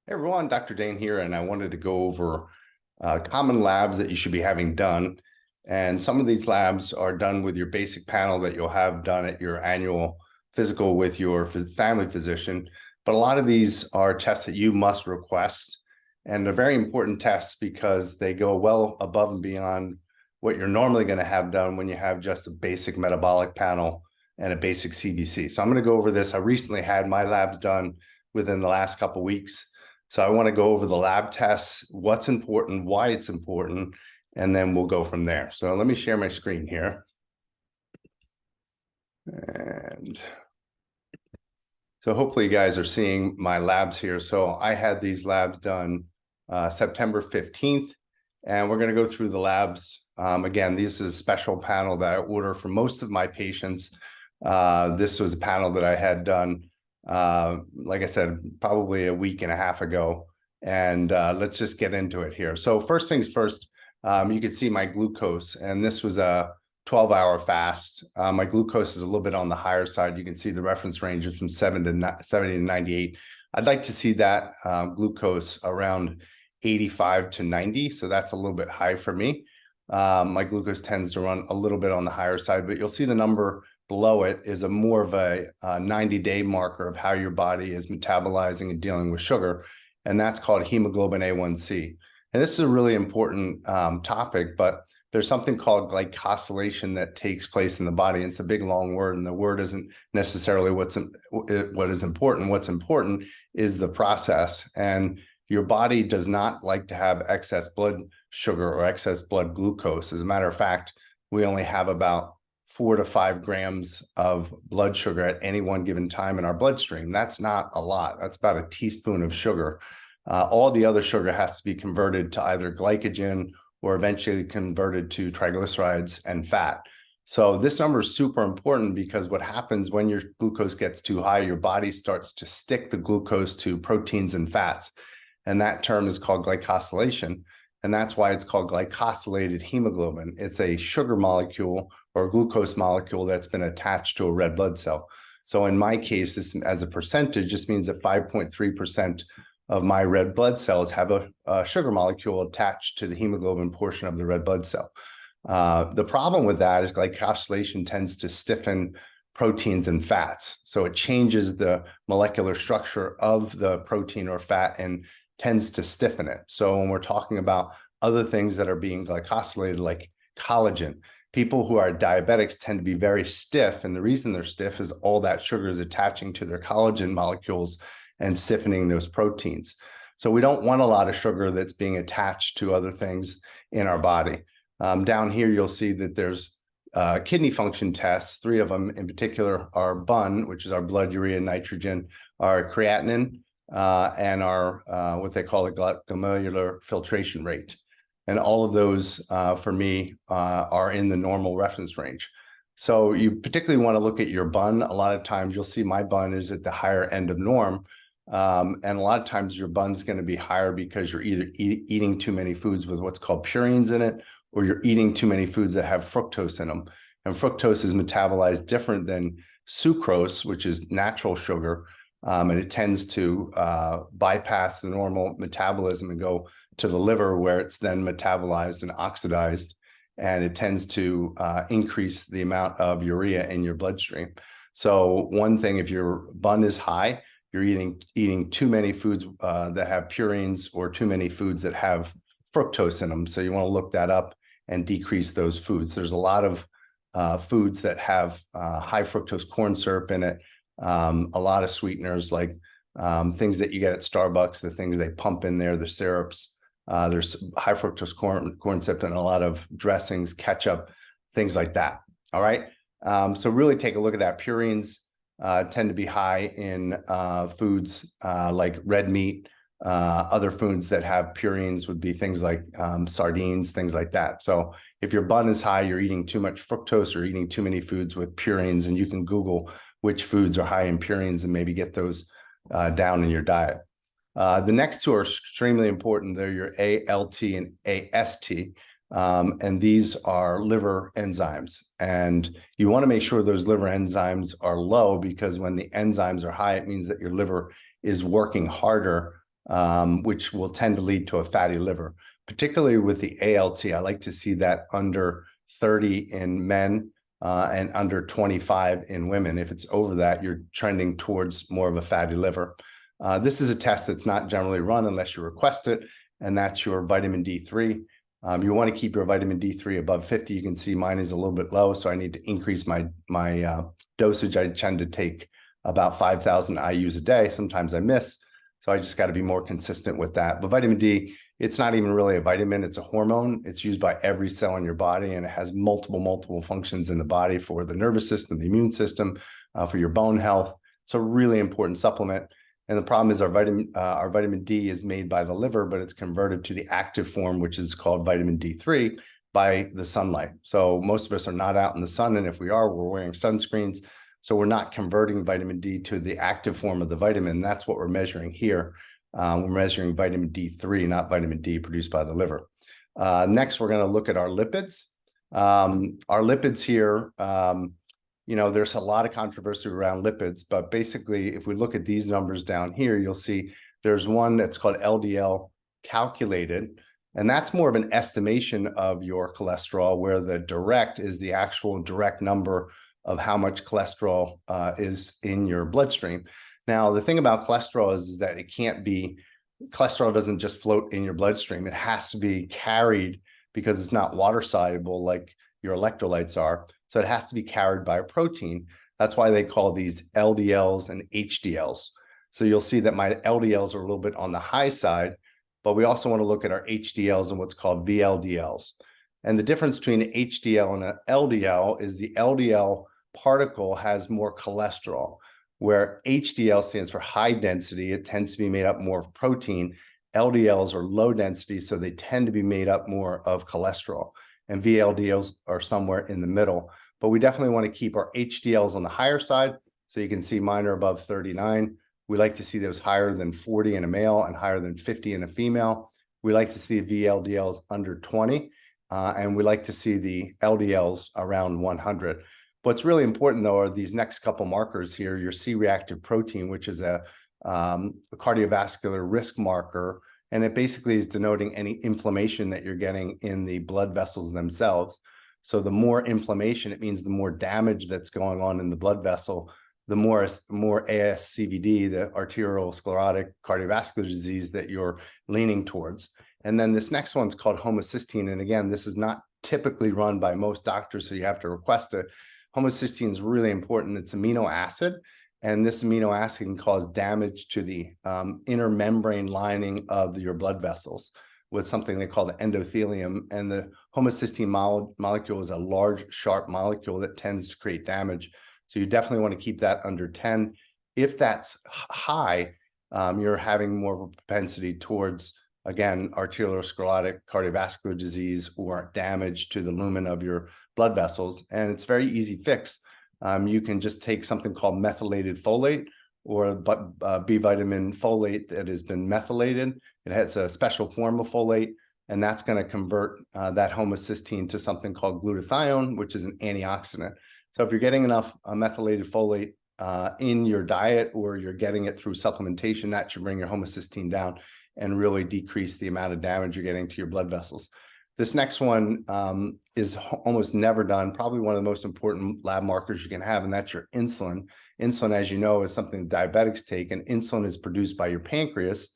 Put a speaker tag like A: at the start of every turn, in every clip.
A: Hey everyone, Dr. Dane here, and I wanted to go over common labs that you should be having done. And some of these labs are done with your basic panel that you'll have done at your annual physical with your family physician. But a lot of these are tests that you must request. And they're very important tests because they go well above and beyond what you're normally going to have done when you have just a basic metabolic panel and a basic CBC. So I'm going to go over this. I recently had my labs done within the last couple of weeks. So I want to go over the lab tests, what's important, why it's important, and then we'll go from there. So let me share my screen here. And so hopefully you guys are seeing my labs here. So I had these labs done September 15th, and we're going to go through the labs. Again, this is a special panel that I order for most of my patients. This was a panel that I had done like I said, probably a week and a half ago. And let's just get into it here. So first things first, you can see my glucose, and this was a 12-hour fast. My glucose is a little bit on the higher side. You can see the reference range is from 70 to 98. I'd like to see that glucose around 85 to 90. So that's a little bit high for me. My glucose tends to run a little bit on the higher side, but you'll see the number below it is a more of a 90-day marker of how your body is metabolizing and dealing with sugar. And that's called hemoglobin A1C. And this is a really important topic, but there's something called glycosylation that takes place in the body. And it's a big, long word, and the word isn't necessarily what is important. What's important is the process. And your body does not like to have excess blood sugar or excess blood glucose. As a matter of fact, we only have about 4 to 5 grams of blood sugar at any one given time in our bloodstream. That's not a lot. That's about a teaspoon of sugar. All the other sugar has to be converted to either glycogen or eventually converted to triglycerides and fat. So this number is super important because what happens when your glucose gets too high, your body starts to stick the glucose to proteins and fats. And that term is called glycosylation. And that's why it's called glycosylated hemoglobin. It's a sugar molecule or a glucose molecule that's been attached to a red blood cell. So in my case, this as a percentage just means that 5.3% of my red blood cells have a sugar molecule attached to the hemoglobin portion of the red blood cell. The problem with that is glycosylation tends to stiffen proteins and fats. So it changes the molecular structure of the protein or fat and tends to stiffen it. So when we're talking about other things that are being glycosylated, like collagen, people who are diabetics tend to be very stiff. And the reason they're stiff is all that sugar is attaching to their collagen molecules and stiffening those proteins. So we don't want a lot of sugar that's being attached to other things in our body. Down here, you'll see that there's kidney function tests. 3 of them in particular are BUN, which is our blood urea nitrogen, our creatinine, and our what they call a glomerular filtration rate. And all of those for me are in the normal reference range. So you particularly want to look at your BUN. A lot of times you'll see my BUN is at the higher end of norm. And a lot of times your BUN's going to be higher because you're either eating too many foods with what's called purines in it, or you're eating too many foods that have fructose in them. And fructose is metabolized different than sucrose, which is natural sugar. And it tends to bypass the normal metabolism and go to the liver, where it's then metabolized and oxidized. And it tends to increase the amount of urea in your bloodstream. So one thing, if your BUN is high, you're eating too many foods that have purines or too many foods that have fructose in them. So you want to look that up and decrease those foods. There's a lot of foods that have high fructose corn syrup in it, a lot of sweeteners like things that you get at Starbucks, the things they pump in there, the syrups. There's high fructose corn syrup and a lot of dressings, ketchup, things like that. All right. So really take a look at that. Purines tend to be high in foods like red meat. Other foods that have purines would be things like sardines, things like that. So if your BUN is high, you're eating too much fructose or eating too many foods with purines, and you can Google which foods are high in purines and maybe get those down in your diet. The next 2 are extremely important. They're your ALT and AST. And these are liver enzymes. And you want to make sure those liver enzymes are low, because when the enzymes are high, it means that your liver is working harder which will tend to lead to a fatty liver, particularly with the ALT. I like to see that under 30 in men and under 25 in women. If it's over that, you're trending towards more of a fatty liver. This is a test that's not generally run unless you request it, and that's your vitamin D3. You want to keep your vitamin D3 above 50. You can see mine is a little bit low, so I need to increase my dosage. I tend to take about 5,000 IUs a day. Sometimes I miss, so I just got to be more consistent with that. But vitamin D, it's not even really a vitamin. It's a hormone. It's used by every cell in your body, and it has multiple functions in the body for the nervous system, the immune system, for your bone health. It's a really important supplement. And the problem is our vitamin D is made by the liver, but it's converted to the active form, which is called vitamin D3 by the sunlight. So most of us are not out in the sun. And if we are, we're wearing sunscreens. So we're not converting vitamin D to the active form of the vitamin. That's what we're measuring here. We're measuring vitamin D3, not vitamin D produced by the liver. Next, we're going to look at our lipids. Our lipids here, there's a lot of controversy around lipids, but basically, if we look at these numbers down here, you'll see there's one that's called LDL calculated, and that's more of an estimation of your cholesterol, where the direct is the actual direct number of how much cholesterol is in your bloodstream. Now, the thing about cholesterol is that cholesterol doesn't just float in your bloodstream. It has to be carried because it's not water soluble like your electrolytes are. So it has to be carried by a protein. That's why they call these LDLs and HDLs. So you'll see that my LDLs are a little bit on the high side, but we also want to look at our HDLs and what's called VLDLs. And the difference between an HDL and an LDL is the LDL particle has more cholesterol, where HDL stands for high density. It tends to be made up more of protein. LDLs are low density, so they tend to be made up more of cholesterol. And VLDLs are somewhere in the middle. But we definitely want to keep our HDLs on the higher side. So you can see mine are above 39. We like to see those higher than 40 in a male and higher than 50 in a female. We like to see VLDLs under 20. And we like to see the LDLs around 100. What's really important, though, are these next couple markers here. Your C-reactive protein, which is a cardiovascular risk marker, and it basically is denoting any inflammation that you're getting in the blood vessels themselves. So the more inflammation, it means the more damage that's going on in the blood vessel, the more ASCVD, the arteriosclerotic cardiovascular disease, that you're leaning towards. And then this next one's called homocysteine. And again, this is not typically run by most doctors, so you have to request it. Homocysteine is really important. It's amino acid. And this amino acid can cause damage to the inner membrane lining of your blood vessels with something they call the endothelium. And the homocysteine molecule is a large, sharp molecule that tends to create damage. So you definitely want to keep that under 10. If that's high, you're having more of a propensity towards, again, arteriosclerotic cardiovascular disease or damage to the lumen of your blood vessels. And it's very easy fix. You can just take something called methylated folate or B vitamin folate that has been methylated. It has a special form of folate, and that's going to convert that homocysteine to something called glutathione, which is an antioxidant. So if you're getting enough methylated folate in your diet, or you're getting it through supplementation, that should bring your homocysteine down and really decrease the amount of damage you're getting to your blood vessels. This next one is almost never done, probably one of the most important lab markers you can have, and that's your insulin. Insulin, as you know, is something that diabetics take, and insulin is produced by your pancreas.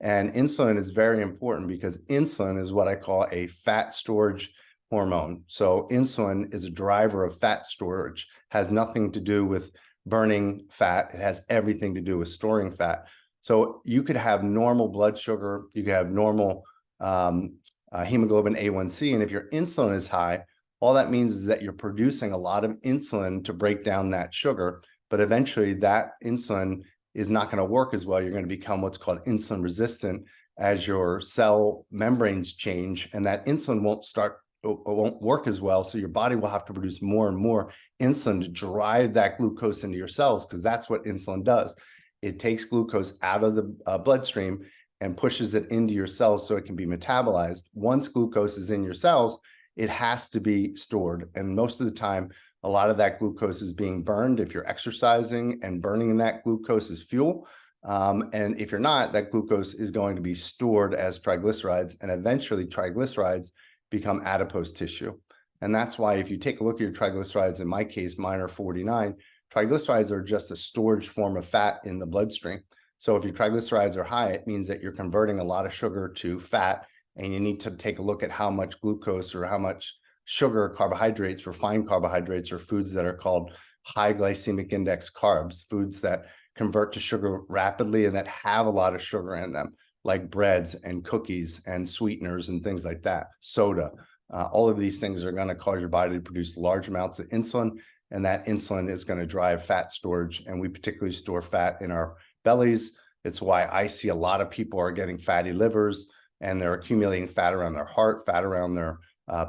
A: And insulin is very important because insulin is what I call a fat storage hormone. So insulin is a driver of fat storage, has nothing to do with burning fat. It has everything to do with storing fat. So you could have normal blood sugar, you could have normal hemoglobin A1C, and if your insulin is high, all that means is that you're producing a lot of insulin to break down that sugar, but eventually that insulin is not going to work as well. You're going to become what's called insulin resistant as your cell membranes change, and that insulin won't work as well. So your body will have to produce more and more insulin to drive that glucose into your cells, because that's what insulin does. It takes glucose out of the bloodstream and pushes it into your cells so it can be metabolized. Once glucose is in your cells, it has to be stored. And most of the time, a lot of that glucose is being burned if you're exercising and burning that glucose as fuel. And if you're not, that glucose is going to be stored as triglycerides, and eventually triglycerides become adipose tissue. And that's why if you take a look at your triglycerides, in my case, mine are 49, triglycerides are just a storage form of fat in the bloodstream. So if your triglycerides are high, it means that you're converting a lot of sugar to fat, and you need to take a look at how much glucose or how much sugar, carbohydrates, refined carbohydrates, or foods that are called high glycemic index carbs, foods that convert to sugar rapidly and that have a lot of sugar in them, like breads and cookies and sweeteners and things like that, soda. All of these things are going to cause your body to produce large amounts of insulin, and that insulin is going to drive fat storage. And we particularly store fat in our bellies. It's why I see a lot of people are getting fatty livers, and they're accumulating fat around their heart, fat around their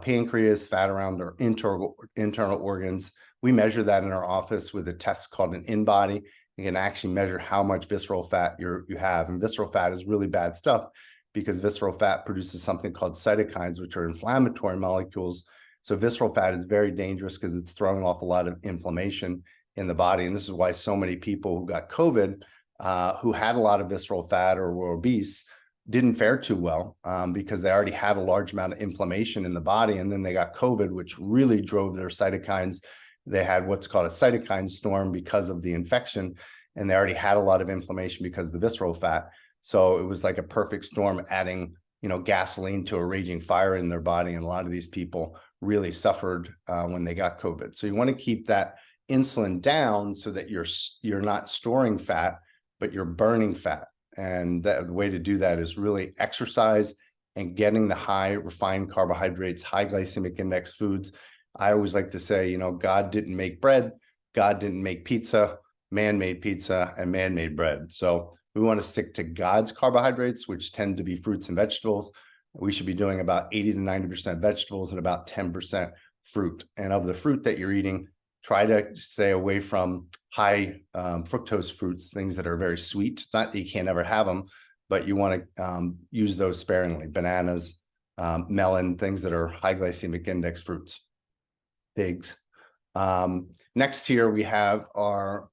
A: pancreas, fat around their internal organs. We measure that in our office with a test called an InBody. You can actually measure how much visceral fat you have. And visceral fat is really bad stuff, because visceral fat produces something called cytokines, which are inflammatory molecules. So visceral fat is very dangerous because it's throwing off a lot of inflammation in the body. And this is why so many people who got COVID, who had a lot of visceral fat or were obese, didn't fare too well, because they already had a large amount of inflammation in the body. And then they got COVID, which really drove their cytokines. They had what's called a cytokine storm because of the infection, and they already had a lot of inflammation because of the visceral fat. So it was like a perfect storm, adding, gasoline to a raging fire in their body. And a lot of these people really suffered when they got COVID. So you want to keep that insulin down so that you're not storing fat, but you're burning fat. And the way to do that is really exercise and getting the high refined carbohydrates, high glycemic index foods. I always like to say, God didn't make bread, God didn't make pizza, man made pizza, and man made bread. So we want to stick to God's carbohydrates, which tend to be fruits and vegetables. We should be doing about 80 to 90% vegetables and about 10% fruit. And of the fruit that you're eating, try to stay away from high fructose fruits, things that are very sweet. Not that you can't ever have them, but you want to use those sparingly. Bananas, melon, things that are high glycemic index fruits. Figs. Next here, we have our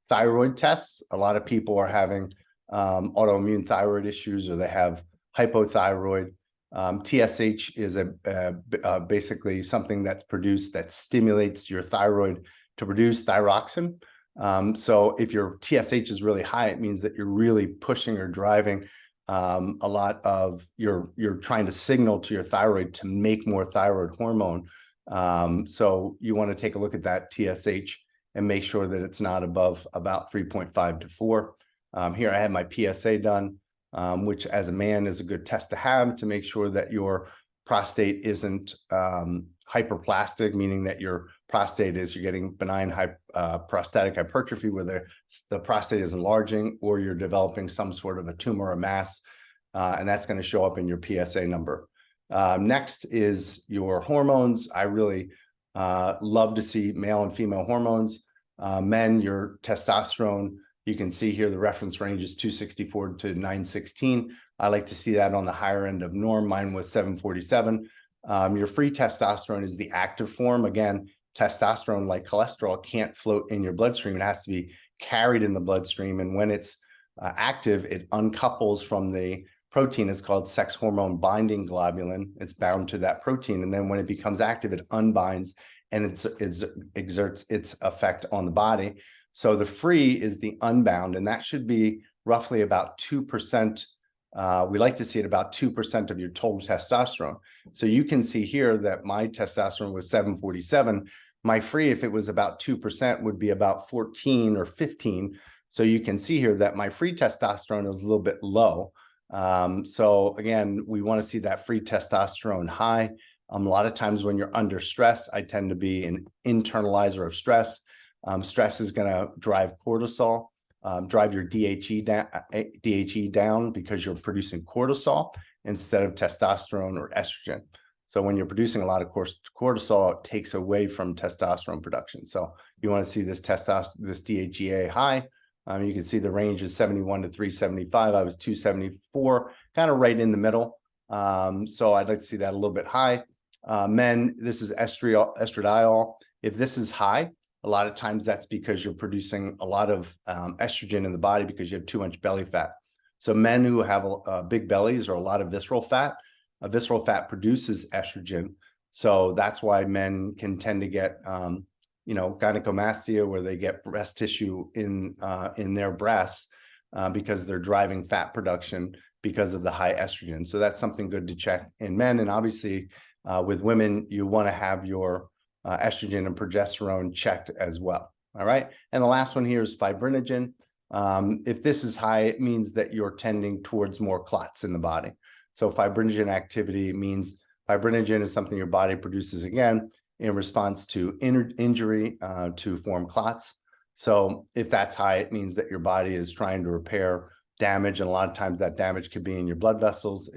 A: thyroid tests. A lot of people are having autoimmune thyroid issues, or they have hypothyroid. TSH is basically something that's produced that stimulates your thyroid to produce thyroxine. So if your TSH is really high, it means that you're really pushing or driving a lot of you're trying to signal to your thyroid to make more thyroid hormone. So you want to take a look at that TSH and make sure that it's not above about 3.5 to 4. Here I have my PSA done, which as a man is a good test to have to make sure that your prostate isn't hyperplastic, meaning that your prostate you're getting benign prostatic hypertrophy, where the prostate is enlarging, or you're developing some sort of a tumor or mass, and that's going to show up in your PSA number. Next is your hormones. I really love to see male and female hormones. Men, your testosterone, you can see here the reference range is 264 to 916. I like to see that on the higher end of norm. Mine was 747. Your free testosterone is the active form. Again, testosterone, like cholesterol, can't float in your bloodstream. It has to be carried in the bloodstream. And when it's active, it uncouples from the protein. It's called sex hormone binding globulin. It's bound to that protein. And then when it becomes active, it unbinds and it exerts its effect on the body. So the free is the unbound, and that should be roughly about 2%. We like to see it about 2% of your total testosterone. So you can see here that my testosterone was 747. My free, if it was about 2%, would be about 14 or 15. So you can see here that my free testosterone is a little bit low. So again, we want to see that free testosterone high. A lot of times when you're under stress, I tend to be an internalizer of stress. Stress is going to drive cortisol, drive your DHE down because you're producing cortisol instead of testosterone or estrogen. So when you're producing a lot of cortisol, it takes away from testosterone production. So you want to see this DHEA high. You can see the range is 71 to 375. I was 274, kind of right in the middle. So I'd like to see that a little bit high. Men, this is estradiol. If this is high, A lot of times that's because you're producing a lot of estrogen in the body because you have too much belly fat. So men who have big bellies or a lot of visceral fat produces estrogen. So that's why men can tend to get, gynecomastia, where they get breast tissue in their breasts because they're driving fat production because of the high estrogen. So that's something good to check in men. And obviously with women, you want to have your estrogen and progesterone checked as well. All right. And the last one here is fibrinogen. If this is high, it means that you're tending towards more clots in the body. So fibrinogen activity means fibrinogen is something your body produces again in response to injury to form clots. So if that's high, it means that your body is trying to repair damage. And a lot of times that damage could be in your blood vessels.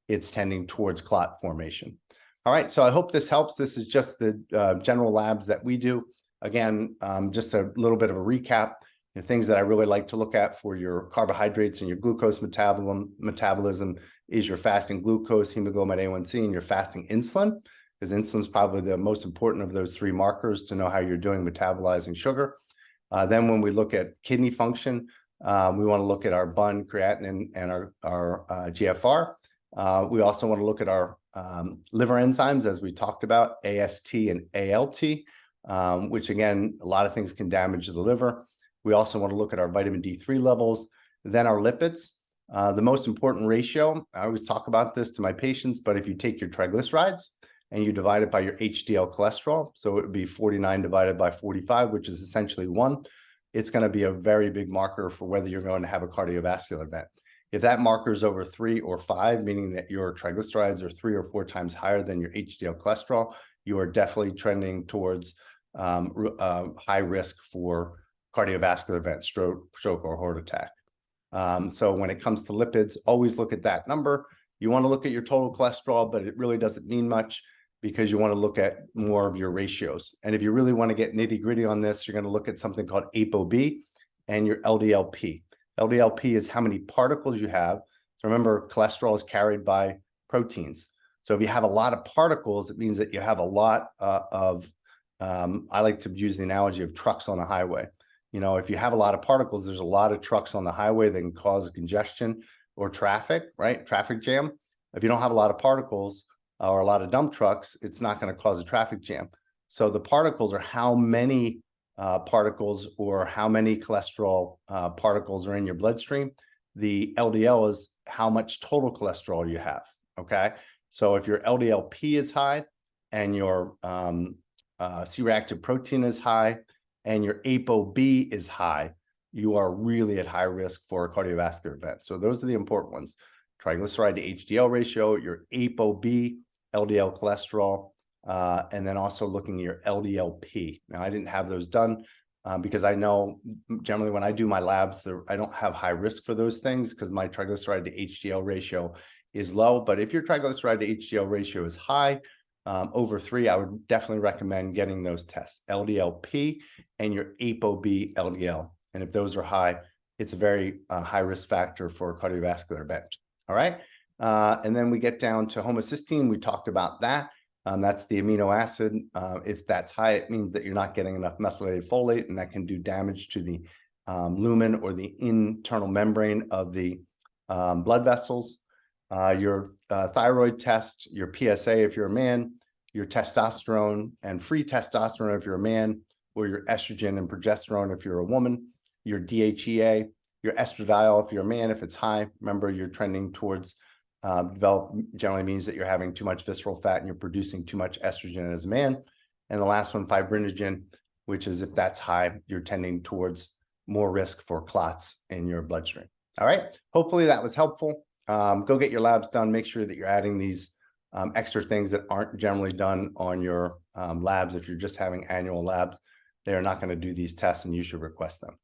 A: It's tending towards clot formation. All right, so I hope this helps. This is just the general labs that we do. Again, just a little bit of a recap. The things that I really like to look at for your carbohydrates and your glucose metabolism is your fasting glucose, hemoglobin A1C, and your fasting insulin, because insulin is probably the most important of those three markers to know how you're doing metabolizing sugar. Then when we look at kidney function, we want to look at our BUN, creatinine, and our GFR. We also want to look at our liver enzymes, as we talked about, AST and ALT, which again, a lot of things can damage the liver. We also want to look at our vitamin D3 levels, then our lipids. The most important ratio, I always talk about this to my patients, but if you take your triglycerides and you divide it by your HDL cholesterol, so it would be 49 divided by 45, which is essentially 1, it's going to be a very big marker for whether you're going to have a cardiovascular event. If that marker is over 3 or 5, meaning that your triglycerides are 3 or 4 times higher than your HDL cholesterol, you are definitely trending towards high risk for cardiovascular events, stroke or heart attack. So when it comes to lipids, always look at that number. You want to look at your total cholesterol, but it really doesn't mean much because you want to look at more of your ratios. And if you really want to get nitty gritty on this, you're going to look at something called ApoB and your LDLP. LDLP is how many particles you have. So remember, cholesterol is carried by proteins. So if you have a lot of particles, it means that you have a lot I like to use the analogy of trucks on a highway. You know, if you have a lot of particles, there's a lot of trucks on the highway that can cause congestion or traffic, right? Traffic jam. If you don't have a lot of particles or a lot of dump trucks, it's not going to cause a traffic jam. So the particles are how many particles or how many cholesterol particles are in your bloodstream. The LDL is how much total cholesterol you have, okay? So if your LDLP is high and your C-reactive protein is high and your ApoB is high, you are really at high risk for a cardiovascular event. So those are the important ones. Triglyceride to HDL ratio, your ApoB, LDL cholesterol, and then also looking at your LDLP. Now, I didn't have those done because I know generally when I do my labs, I don't have high risk for those things because my triglyceride to HDL ratio is low. But if your triglyceride to HDL ratio is high, over 3, I would definitely recommend getting those tests, LDLP and your ApoB LDL. And if those are high, it's a very high risk factor for a cardiovascular event. All right. And then we get down to homocysteine. We talked about that. That's the amino acid. If that's high, it means that you're not getting enough methylated folate, and that can do damage to the lumen or the internal membrane of the blood vessels. Your thyroid test, your PSA if you're a man, your testosterone and free testosterone if you're a man, or your estrogen and progesterone if you're a woman, your DHEA, your estradiol if you're a man, if it's high. Remember, you're trending towards generally means that you're having too much visceral fat and you're producing too much estrogen as a man. And the last one, fibrinogen, which is if that's high, you're tending towards more risk for clots in your bloodstream. All right. Hopefully that was helpful. Go get your labs done. Make sure that you're adding these extra things that aren't generally done on your labs. If you're just having annual labs, they are not going to do these tests and you should request them.